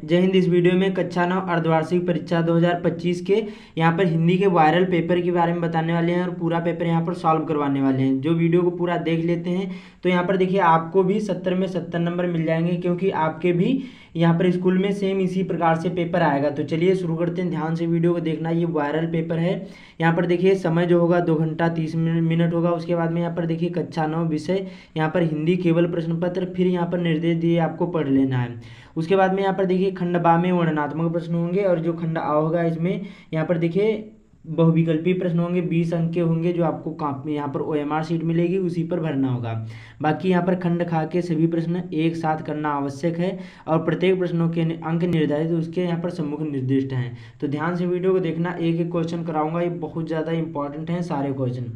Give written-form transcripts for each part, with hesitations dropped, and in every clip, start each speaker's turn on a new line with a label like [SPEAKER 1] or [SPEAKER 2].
[SPEAKER 1] जय हिंद। इस वीडियो में कक्षा 9 अर्धवार्षिक परीक्षा 2025 के यहाँ पर हिंदी के वायरल पेपर के बारे में बताने वाले हैं और पूरा पेपर यहाँ पर सॉल्व करवाने वाले हैं। जो वीडियो को पूरा देख लेते हैं तो यहाँ पर देखिए आपको भी 70 में 70 नंबर मिल जाएंगे, क्योंकि आपके भी यहाँ पर स्कूल में सेम इसी प्रकार से पेपर आएगा। तो चलिए शुरू करते हैं, ध्यान से वीडियो को देखना। ये वायरल पेपर है। यहाँ पर देखिए समय जो होगा 2 घंटा 30 मिनट होगा। उसके बाद में यहाँ पर देखिए कक्षा 9 विषय यहाँ पर हिंदी केवल प्रश्न पत्र, फिर यहाँ पर निर्देश दिए आपको पढ़ लेना है। उसके बाद में यहाँ पर देखिए खंड बा में वर्णनात्मक प्रश्न होंगे और जो खंड आ होगा इसमें यहाँ पर देखिए बहुविकल्पी प्रश्न होंगे। 20 अंक के होंगे जो आपको कॉपी यहाँ पर OMR शीट मिलेगी, उसी पर भरना होगा। बाकी यहाँ पर खंड खा के सभी प्रश्न एक साथ करना आवश्यक है और प्रत्येक प्रश्नों के अंक निर्धारित उसके यहाँ पर सम्मुख निर्दिष्ट हैं। तो ध्यान से वीडियो को देखना, एक एक क्वेश्चन कराऊंगा, ये बहुत ज़्यादा इंपॉर्टेंट हैं सारे क्वेश्चन।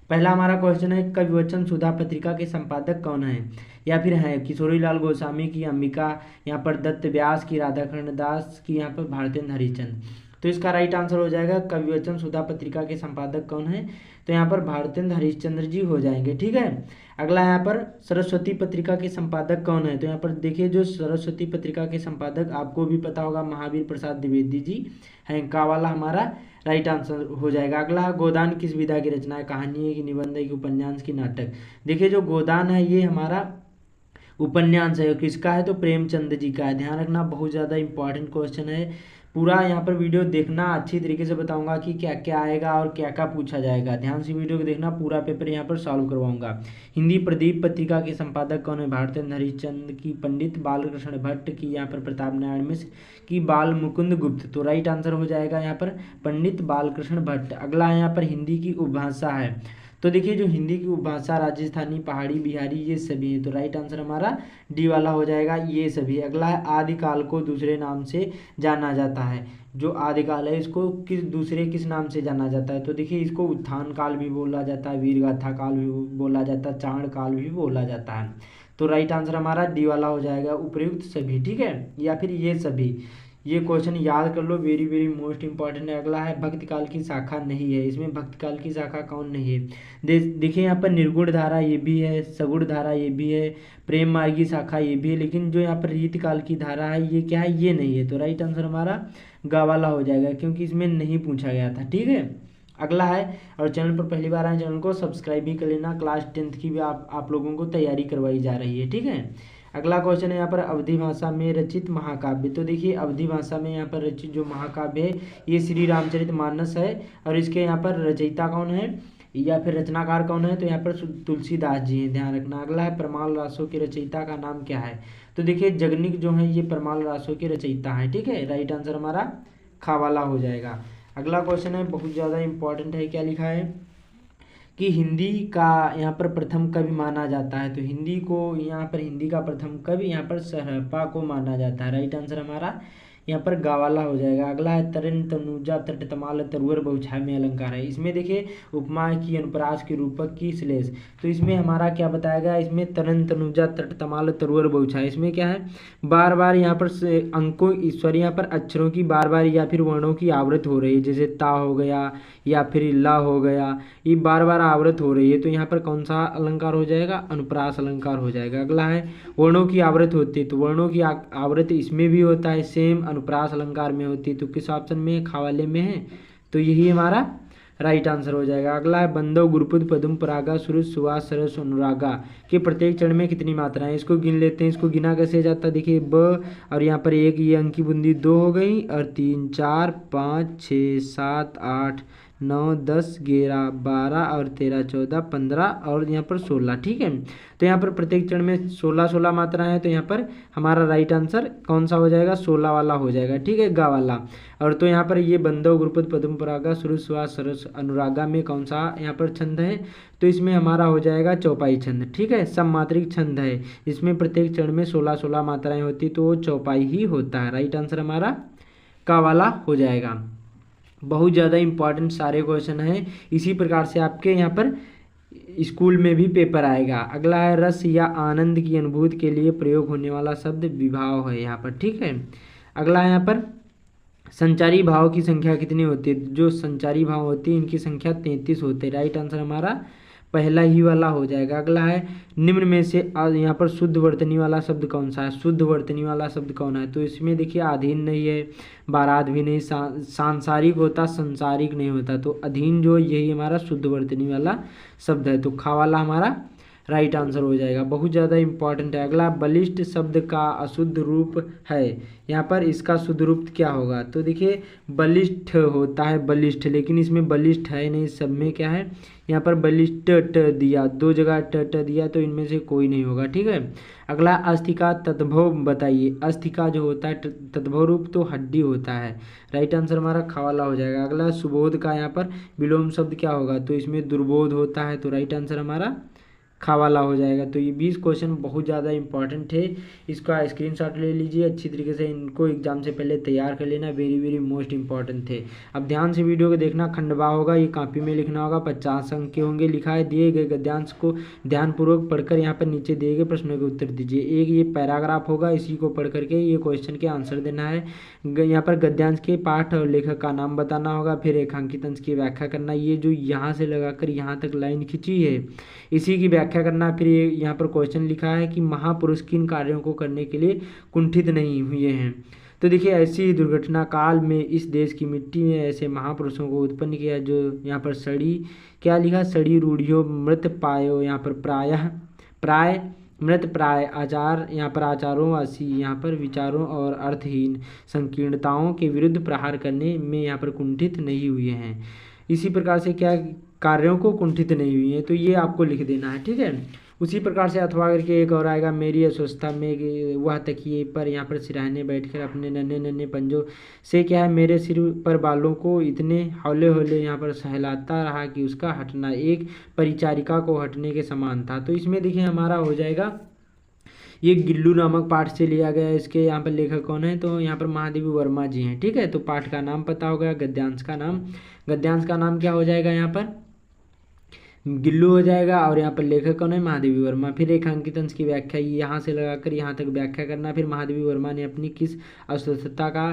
[SPEAKER 1] पहला हमारा क्वेश्चन है, कविवचन सुधा पत्रिका के संपादक कौन है? या फिर है किशोरीलाल गोस्वामी की अंबिका, यहाँ पर दत्त व्यास की, राधाकृष्ण दास की, यहाँ पर भारतेंद्र हरिश्चंद्र। तो इसका राइट आंसर हो जाएगा कविवचन सुधा पत्रिका के संपादक कौन है? तो यहाँ पर भारतेंद्र हरिश्चंद्र जी हो जाएंगे। ठीक है। अगला यहाँ पर सरस्वती पत्रिका के संपादक कौन है? तो यहाँ पर देखिए जो सरस्वती पत्रिका के संपादक आपको भी पता होगा, महावीर प्रसाद द्विवेदी जी हैं। का वाला हमारा राइट आंसर हो जाएगा। अगला गोदान किस विधा की रचना है? कहानी है कि निबंध है कि उपन्यास की नाटक? देखिए जो गोदान है ये हमारा उपन्यास है। किसका है? तो प्रेमचंद जी का है। ध्यान रखना, बहुत ज़्यादा इंपॉर्टेंट क्वेश्चन है। पूरा यहाँ पर वीडियो देखना, अच्छी तरीके से बताऊंगा कि क्या क्या आएगा और क्या क्या पूछा जाएगा। ध्यान से वीडियो को देखना, पूरा पेपर यहाँ पर सॉल्व करवाऊंगा। हिंदी प्रदीप पत्रिका के संपादक कौन है? भारतेंद्र हरिश्चंद्र की, पंडित बालकृष्ण भट्ट की, यहाँ पर प्रताप नारायण मिश्र की, बाल मुकुंद गुप्त। तो राइट आंसर हो जाएगा यहाँ पर पंडित बालकृष्ण भट्ट। अगला यहाँ पर हिंदी की उपभाषा है। तो देखिए जो हिंदी की उपभाषा राजस्थानी, पहाड़ी, बिहारी ये सभी हैं। तो राइट आंसर हमारा डी वाला हो जाएगा, ये सभी। अगला है आदिकाल को दूसरे नाम से जाना जाता है। जो आदिकाल है इसको किस नाम से जाना जाता है? तो देखिए इसको उत्थान काल भी बोला जाता है, वीरगाथा काल भी बोला जाता है, चाण काल भी बोला जाता है। तो राइट आंसर हमारा डी वाला हो जाएगा, उपयुक्त सभी। ठीक है, या फिर ये सभी। ये क्वेश्चन याद कर लो, वेरी वेरी मोस्ट इंपॉर्टेंट है। अगला है भक्ति काल की शाखा नहीं है। इसमें भक्ति काल की शाखा कौन नहीं है? देखिए यहाँ पर निर्गुण धारा ये भी है, सगुण धारा ये भी है, प्रेम मार्ग की शाखा ये भी है, लेकिन जो यहाँ पर रीत काल की धारा है ये क्या है? ये नहीं है। तो राइट आंसर हमारा गा वाला हो जाएगा, क्योंकि इसमें नहीं पूछा गया था। ठीक है। अगला है, और चैनल पर पहली बार आए चैनल को सब्सक्राइब भी कर लेना। क्लास 10th की भी आप लोगों को तैयारी करवाई जा रही है। ठीक है। अगला क्वेश्चन है यहाँ पर अवधी भाषा में रचित महाकाव्य। तो देखिए अवधी भाषा में यहाँ पर रचित जो महाकाव्य है ये श्री रामचरितमानस है। और इसके यहाँ पर रचयिता कौन है या फिर रचनाकार कौन है? तो यहाँ पर तुलसीदास जी हैं। ध्यान रखना। अगला है परमाल रासों के रचयिता का नाम क्या है? तो देखिए जगनिक जो है ये परमाल रासों के रचयिता है। ठीक है, राइट आंसर हमारा खा वाला हो जाएगा। अगला क्वेश्चन है, बहुत ज़्यादा इंपॉर्टेंट है। क्या लिखा है कि हिंदी का यहाँ पर प्रथम कवि माना जाता है? तो हिंदी का प्रथम कवि यहाँ पर सरहपा को माना जाता है। राइट आंसर हमारा यहाँ पर गावाला हो जाएगा। अगला है तरण तनुजा तट तमाल तरुवर बहुछाय में अलंकार है। इसमें देखिए उपमा की, अनुप्रास की, रूपक की, श्लेष। तो इसमें हमारा क्या बताया गया? इसमें तरण तनुजा तट तमाल तरुवर बहुछाय, इसमें क्या है? बार बार यहाँ पर अंकों ईश्वर यहाँ पर अक्षरों की बार बार या फिर वर्णों की आवृत्ति हो रही है, जैसे ता हो गया या फिर ला हो गया, ये बार बार आवृत्ति हो रही है। तो यहाँ पर कौन सा अलंकार हो जाएगा? अनुप्रास अलंकार हो जाएगा। अगला है वर्णों की आवृत्ति होती है। तो वर्णों की आवृत्ति इसमें भी होता है, सेम अनुप्रास अलंकार में होती है। तो किस ऑप्शन में? खावाले में है। तो यही हमारा राइट आंसर हो जाएगा। अगला है बंधव गुरुपुद पदम परागा सुरुज सुवास सरस अनुरागा के प्रत्येक चरण में कितनी मात्राएं? इसको गिन लेते हैं। इसको गिना कैसे जाता है? देखिए ब और यहाँ पर एक, ये अंक की बूंदी 2 हो गई, और 3 4 5 6 7 8 9 10 11 12 और 13 14 15 और यहाँ पर 16। ठीक है। तो यहाँ पर प्रत्येक चरण में 16 मात्राएं हैं। तो यहाँ पर हमारा राइट आंसर कौन सा हो जाएगा? 16 वाला हो जाएगा। ठीक है, गा वाला। और तो यहाँ पर ये बंधव गुरुपद पद्म परागा सुरुज सुहास सरस अनुरागा में कौन सा यहाँ पर छंद है? तो इसमें हमारा हो जाएगा चौपाई छंद। ठीक है, सममात्रिक छंद है। इसमें प्रत्येक चरण में 16 मात्राएं होती, तो वो चौपाई ही होता है। राइट आंसर हमारा का वाला हो जाएगा। बहुत ज़्यादा इंपॉर्टेंट सारे क्वेश्चन हैं। इसी प्रकार से आपके यहाँ पर स्कूल में भी पेपर आएगा। अगला है रस या आनंद की अनुभूति के लिए प्रयोग होने वाला शब्द विभाव है यहाँ पर। ठीक है। अगला यहाँ पर संचारी भाव की संख्या कितनी होती है? जो संचारी भाव होती है इनकी संख्या 33 होती है। राइट आंसर हमारा पहला ही वाला हो जाएगा। अगला है निम्न में से यहाँ पर शुद्ध वर्तनी वाला शब्द कौन सा है, शुद्ध वर्तनी वाला शब्द कौन है, तो इसमें देखिए अधीन नहीं है, बारात भी नहीं, सांसारिक होता, संसारिक नहीं होता, तो अधीन जो यही हमारा शुद्ध वर्तनी वाला शब्द है, तो खा वाला हमारा राइट आंसर हो जाएगा। बहुत ज़्यादा इंपॉर्टेंट है। अगला बलिष्ठ शब्द का अशुद्ध रूप है, यहाँ पर इसका शुद्ध रूप क्या होगा, तो देखिए बलिष्ठ होता है बलिष्ठ, लेकिन इसमें बलिष्ठ है नहीं, सब में क्या है यहाँ पर बलिष्ठ ट दिया, दो जगह ट दिया, तो इनमें से कोई नहीं होगा। ठीक है। अगला अस्थि का तद्भव बताइए। अस्थि का जो होता है तद्भव रूप तो हड्डी होता है, राइट आंसर हमारा खा वाला हो जाएगा। अगला सुबोध का यहाँ पर विलोम शब्द क्या होगा, तो इसमें दुर्बोध होता है, तो राइट आंसर हमारा खा वाला हो जाएगा। तो ये 20 क्वेश्चन बहुत ज़्यादा इंपॉर्टेंट है, इसका स्क्रीनशॉट ले लीजिए, अच्छी तरीके से इनको एग्जाम से पहले तैयार कर लेना, वेरी वेरी मोस्ट इंपॉर्टेंट थे। अब ध्यान से वीडियो को देखना, खंडवा होगा, ये कॉपी में लिखना होगा, 50 अंक के होंगे, लिखा है दिए गए गद्यांश को ध्यानपूर्वक पढ़कर यहाँ पर नीचे दिए गए प्रश्नों के उत्तर दीजिए। एक ये पैराग्राफ होगा, इसी को पढ़ करके ये क्वेश्चन के आंसर देना है। यहाँ पर गद्यांश के पाठ और लेखक का नाम बताना होगा, फिर रेखांकित अंश की व्याख्या करना, ये जो यहाँ से लगाकर यहाँ तक लाइन खींची है इसी की व्याख्या करना। फिर ये यहाँ पर क्वेश्चन लिखा है कि महापुरुष किन कार्यों को करने के लिए कुंठित नहीं हुए हैं, तो देखिए ऐसी दुर्घटना काल में इस देश की मिट्टी में ऐसे महापुरुषों को उत्पन्न किया जो यहाँ पर सड़ी क्या लिखा, सड़ी रूढ़ियों मृत पायो, यहाँ पर प्राय मृत प्राय आचार, यहाँ पर आचारों असी यहाँ पर विचारों और अर्थहीन संकीर्णताओं के विरुद्ध प्रहार करने में यहाँ पर कुंठित नहीं हुए हैं। इसी प्रकार से क्या कार्यों को कुंठित नहीं हुई है, तो ये आपको लिख देना है। ठीक है। उसी प्रकार से अथवा करके एक और आएगा, मेरी अस्वस्थता में वह तकिए पर यहाँ पर सिरहाने बैठकर अपने नन्हे नन्हे पंजों से क्या है मेरे सिर पर बालों को इतने हौले हौले यहाँ पर सहलाता रहा कि उसका हटना एक परिचारिका को हटने के समान था। तो इसमें देखिए हमारा हो जाएगा, ये गिल्लू नामक पाठ से लिया गया है। इसके यहाँ पर लेखक कौन है, तो यहाँ पर महादेवी वर्मा जी हैं। ठीक है। तो पाठ का नाम पता होगा, गद्यांश का नाम क्या हो जाएगा, यहाँ पर गिल्लू हो जाएगा, और यहाँ पर लेखक कौन है, महादेवी वर्मा। फिर रेखांकित अंश की व्याख्या यहाँ से लगाकर यहाँ तक व्याख्या करना। फिर महादेवी वर्मा ने अपनी किस अस्वस्थता का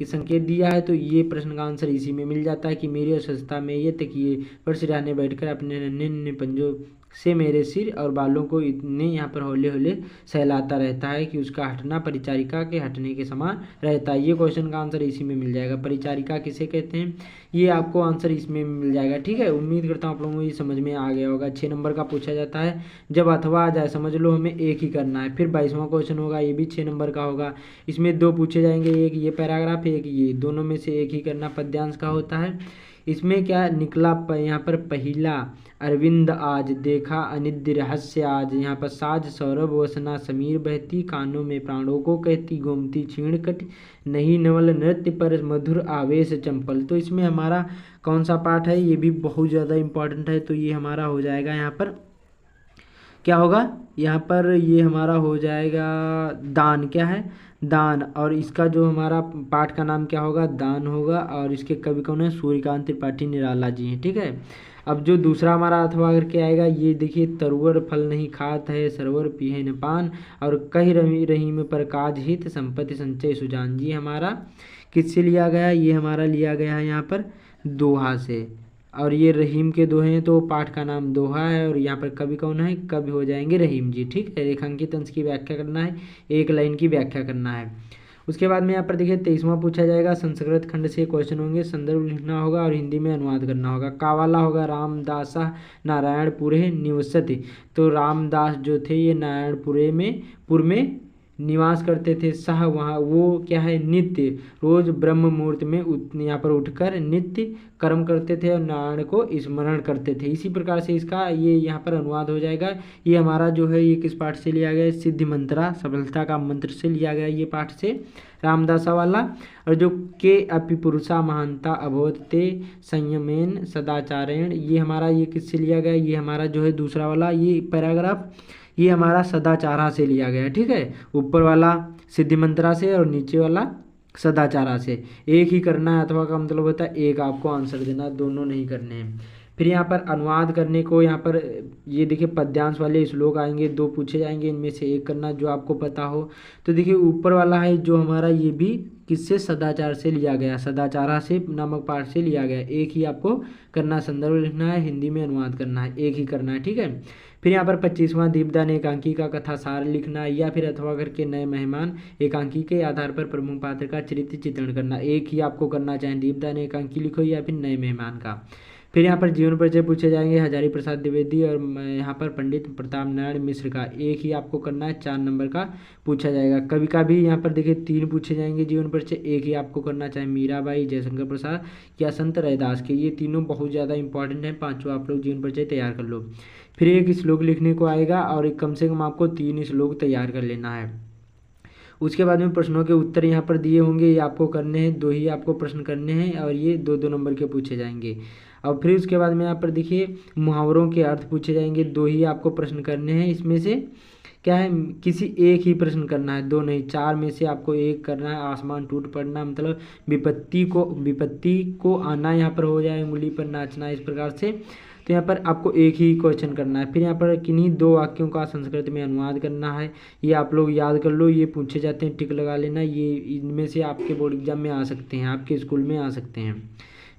[SPEAKER 1] संकेत दिया है, तो ये प्रश्न का आंसर इसी में मिल जाता है कि मेरी अस्वस्थता में ये तकिए पर सिरहाने बैठकर अपने नन्हे नन्हे पंजों से मेरे सिर और बालों को इतने यहाँ पर हौले हौले सहलाता रहता है कि उसका हटना परिचारिका के हटने के समान रहता है। ये क्वेश्चन का आंसर इसी में मिल जाएगा। परिचारिका किसे कहते हैं, ये आपको आंसर इसमें मिल जाएगा। ठीक है। उम्मीद करता हूँ आप लोगों को ये समझ में आ गया होगा। 6 नंबर का पूछा जाता है, जब अथवा आ जाए समझ लो हमें एक ही करना है। फिर 22वां क्वेश्चन होगा, ये भी 6 नंबर का होगा, इसमें 2 पूछे जाएंगे, एक ये पैराग्राफ एक ये, दोनों में से एक ही करना, पद्यांश का होता है। इसमें क्या निकला यहाँ पर पहला अरविंद आज देखा अनिद्य रहस्य आज, यहाँ पर साज सौरभ वसना समीर बहती कानों में प्राणों को कहती गोमती क्षीण कट नहीं नवल नृत्य पर मधुर आवेश चंपल। तो इसमें हमारा कौन सा पाठ है, ये भी बहुत ज़्यादा इंपॉर्टेंट है। तो ये हमारा हो जाएगा, यहाँ पर क्या होगा, यहाँ पर ये हमारा हो जाएगा दान, क्या है दान, और इसका जो हमारा पाठ का नाम क्या होगा, दान होगा, और इसके कवि कौन है, सूर्यकांत त्रिपाठी निराला जी हैं। ठीक है। अब जो दूसरा हमारा अथवा करके आएगा, ये देखिए तरुवर फल नहीं खात है सरवर पीहे न पान, और कही रहीम पर काज हित संपत्ति संचय सुजान। जी हमारा किससे लिया गया, ये हमारा लिया गया है यहाँ पर दोहा से, और ये रहीम के दोहे हैं, तो पाठ का नाम दोहा है, और यहाँ पर कवि कौन है, कवि हो जाएंगे रहीम जी। ठीक है। रेखांकित अंश की व्याख्या करना है, एक लाइन की व्याख्या करना है। उसके बाद में यहाँ पर देखिए 23वां पूछा जाएगा, संस्कृत खंड से क्वेश्चन होंगे, संदर्भ लिखना होगा और हिंदी में अनुवाद करना होगा। कावाला होगा रामदासा नारायणपुरे निवसति, तो रामदास जो थे ये नारायणपुर में निवास करते थे। सह वहाँ वो क्या है नित्य रोज ब्रह्म मुहूर्त में यहाँ पर उठकर नित्य कर्म करते थे और नारायण को स्मरण करते थे। इसी प्रकार से इसका ये यहाँ पर अनुवाद हो जाएगा। ये हमारा जो है ये किस पाठ से लिया गया, सिद्धि मंत्रा सफलता का मंत्र से लिया गया ये पाठ से, रामदासा वाला। और जो के अपि पुरुषा महानता अभोत ते संयमेन सदाचारेण, ये हमारा ये किससे लिया गया, ये हमारा जो है दूसरा वाला ये पैराग्राफ ये हमारा सदाचारा से लिया गया है। ठीक है। ऊपर वाला सिद्धि मंत्रा से और नीचे वाला सदाचारा से, एक ही करना है। अथवा का मतलब होता है एक आपको आंसर देना, दोनों नहीं करने हैं। फिर यहाँ पर अनुवाद करने को यहाँ पर ये देखिए पद्यांश वाले श्लोक आएंगे, 2 पूछे जाएंगे, इनमें से एक करना जो आपको पता हो। तो देखिए ऊपर वाला है जो हमारा, ये भी किससे, सदाचार से लिया गया, सदाचारा से नामक पाठ से लिया गया। एक ही आपको करना, संदर्भ लिखना है, हिंदी में अनुवाद करना है, एक ही करना है, ठीक है। फिर यहाँ पर 25वां दीपदान एकांकी का कथा सार लिखना है, या फिर अथवा घर के नए मेहमान एकांकी के आधार पर प्रमुख पात्र का चरित्र चित्रण करना। एक ही आपको करना, चाहे दीपदान एकांकी लिखो या फिर नए मेहमान का। फिर यहाँ पर जीवन परिचय पूछे जाएंगे, हजारी प्रसाद द्विवेदी और यहाँ पर पंडित प्रताप नारायण मिश्र का। एक ही आपको करना है, 4 नंबर का पूछा जाएगा। कभी कभी यहाँ पर देखिए 3 पूछे जाएंगे जीवन परिचय, एक ही आपको करना, चाहे मीराबाई, जयशंकर प्रसाद या संत रैदास के। ये तीनों बहुत ज़्यादा इंपॉर्टेंट हैं, 5 आप लोग जीवन परिचय तैयार कर लो। फिर एक श्लोक लिखने को आएगा और कम से कम आपको 3 श्लोक तैयार कर लेना है। उसके बाद में प्रश्नों के उत्तर यहाँ पर दिए होंगे, ये आपको करने हैं, 2 ही आपको प्रश्न करने हैं और ये 2-2 नंबर के पूछे जाएंगे। और फिर उसके बाद में यहाँ पर देखिए मुहावरों के अर्थ पूछे जाएंगे, 2 ही आपको प्रश्न करने हैं। इसमें से क्या है, किसी एक ही प्रश्न करना है, 2 नहीं, 4 में से आपको एक करना है। आसमान टूट पड़ना मतलब विपत्ति को आना यहाँ पर हो जाए, उंगली पर नाचना, इस प्रकार से। तो यहाँ पर आपको एक ही क्वेश्चन करना है। फिर यहाँ पर किन्हीं 2 वाक्यों का संस्कृत में अनुवाद करना है, ये आप लोग याद कर लो, ये पूछे जाते हैं, टिक लगा लेना, ये इनमें से आपके बोर्ड एग्जाम में आ सकते हैं, आपके स्कूल में आ सकते हैं।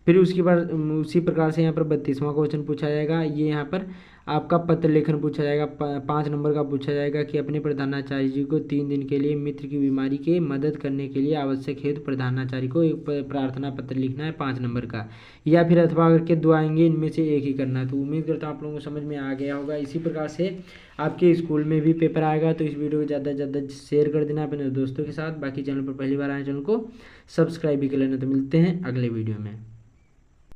[SPEAKER 1] फिर उसके बाद उसी प्रकार से यहाँ पर 32वां क्वेश्चन पूछा जाएगा, ये यहाँ पर आपका पत्र लेखन पूछा जाएगा, 5 नंबर का पूछा जाएगा कि अपने प्रधानाचार्य जी को 3 दिन के लिए मित्र की बीमारी के मदद करने के लिए आवश्यक हेतु प्रधानाचार्य को एक प्रार्थना पत्र लिखना है, 5 नंबर का। या फिर अथवा करके 2 आएंगे, इनमें से एक ही करना है। तो उम्मीद करता हूँ आप लोगों को समझ में आ गया होगा। इसी प्रकार से आपके स्कूल में भी पेपर आएगा, तो इस वीडियो को ज़्यादा से ज़्यादा शेयर कर देना अपने दोस्तों के साथ। बाकी चैनल पर पहली बार आए चैनल को सब्सक्राइब भी कर लेना। तो मिलते हैं अगले वीडियो में।